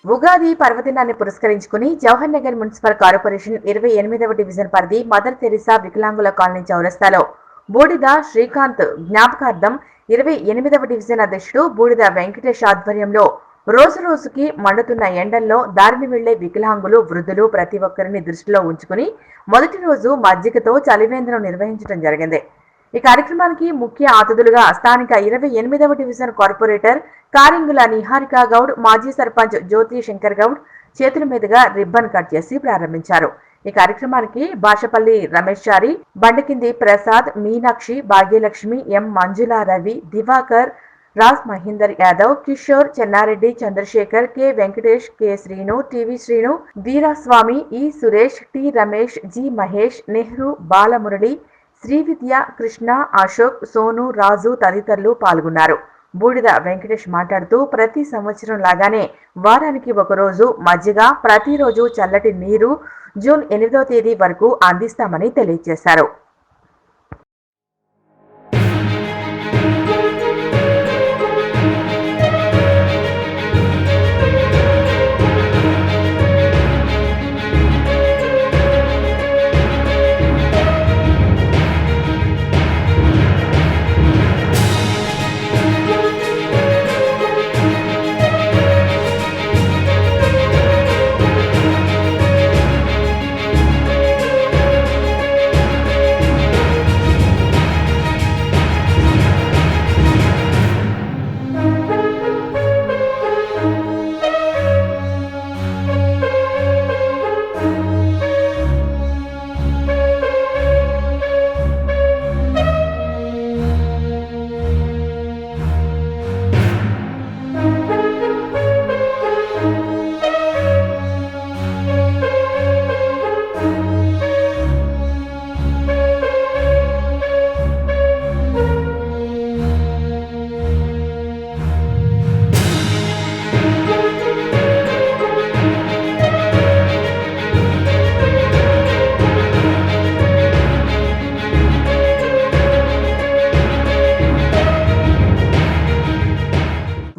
ఉగాది పర్వదినాన్ని పురస్కరించుకుని Jawahar Nagar municipal corporation 28వ డివిజన్ పరిధి మదర్ తెరిసా వికలాంగుల కాలనీ చౌరస్తాలో బూడిద శ్రీకాంత్ జ్ఞాపకార్థం 28వ డివిజన్ అధ్యక్షుడు బూడిద వెంకటేష్ ఆధ్వర్యంలో రోజురోజుకి మండుతున్న ఎండల్లో దారిని వెళ్లే వికలాంగులు వృద్ధులు ప్రతి ఒక్కరిని దృష్టిలో ఉంచుకుని మొదటి రోజు మజ్జిగతో చలివేంద్రం నిర్వహించడం జరిగింది. ఈ కార్యక్రమానికి ముఖ్య అతిథులుగా స్థానిక 28వ డివిజన్ కార్పొరేటర్ కారింగుల నిహారిక గౌడ్, మాజీ సర్పంచ్ జ్యోతి శంకర్ గౌడ్ చేతుల మీదుగా రిబ్బన్ కట్ చేసి ప్రారంభించారు. ఈ కార్యక్రమానికి Bashapalli Ramesh Chari, Bandakindi Prasad, Meenakshi, Bhagyalakshmi, M Manjula Ravi, Diwakar, Raj Mahender Yadav, Kishore, Chennareddy, Chandrashekar, K Venkatesh, K Srinu, TV Srinu, Veeraswamy, E Suresh, T Ramesh, G Mahesh, Nehru, Balamurali, Srividya, Krishna, Ashok, Sonu, Raju తదితరులు పాల్గొన్నారు. బూడిద వెంకటేష్ మాట్లాడుతూ ప్రతి సంవత్సరం లాగానే వారానికి ఒకరోజు మజ్జిగ, ప్రతిరోజు చల్లటి నీరు జూన్ 8వ తేదీ వరకు అందిస్తామని తెలియజేశారు.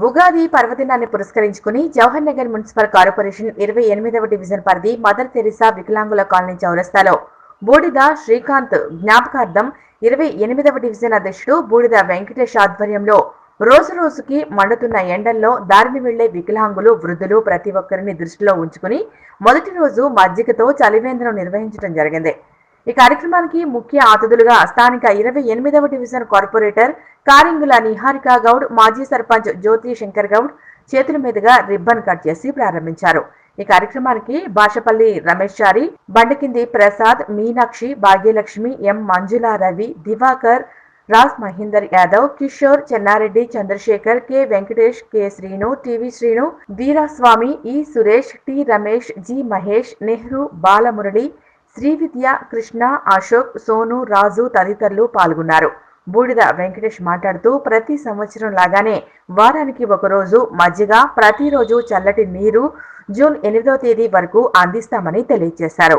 ఉగాది పర్వదినాన్ని పురస్కరించుకుని జవహర్ నగర్ మున్సిపల్ కార్పొరేషన్ 28వ డివిజన్ పరిధి మదర్ తెరిసా వికలాంగుల కాలనీ చౌరస్తాలో బూడిద శ్రీకాంత్ జ్ఞాపకార్థం 28వ డివిజన్ అధ్యక్షుడు బూడిద వెంకటేష్ ఆధ్వర్యంలో రోజురోజుకి మండుతున్న ఎండల్లో దారిని వెళ్లే వికలాంగులు వృద్ధులు ప్రతి ఒక్కరిని దృష్టిలో ఉంచుకుని మొదటి రోజు మజ్జిగతో చలివేంద్రం నిర్వహించడం జరిగింది. ఈ కార్యక్రమానికి ముఖ్య అతిథులుగా స్థానిక 28వ డివిజన్ కార్పొరేటర్ కారింగుల నిహారిక గౌడ్, మాజీ సర్పంచ్ జ్యోతి శంకర్ గౌడ్ చేతుల మీదుగా రిబ్బన్ కట్ చేసి ప్రారంభించారు. ఈ కార్యక్రమానికి Bashapalli Ramesh Chari, Bandakindi Prasad, Meenakshi, Bhagyalakshmi, M Manjula Ravi, Diwakar, Raj Mahender Yadav, Kishore, Chennareddy, Chandrashekar, K Venkatesh, K Srinu, TV Srinu, Veeraswamy, E Suresh, T Ramesh, G Mahesh, Nehru, Balamurali, Srividya, Krishna, Ashok, Sonu, Raju తదితరులు పాల్గొన్నారు. బూడిద వెంకటేష్ మాట్లాడుతూ ప్రతి సంవత్సరం లాగానే వారానికి ఒకరోజు మజ్జిగ, ప్రతిరోజు చల్లటి నీరు జూన్ 8వ తేదీ వరకు అందిస్తామని తెలియజేశారు.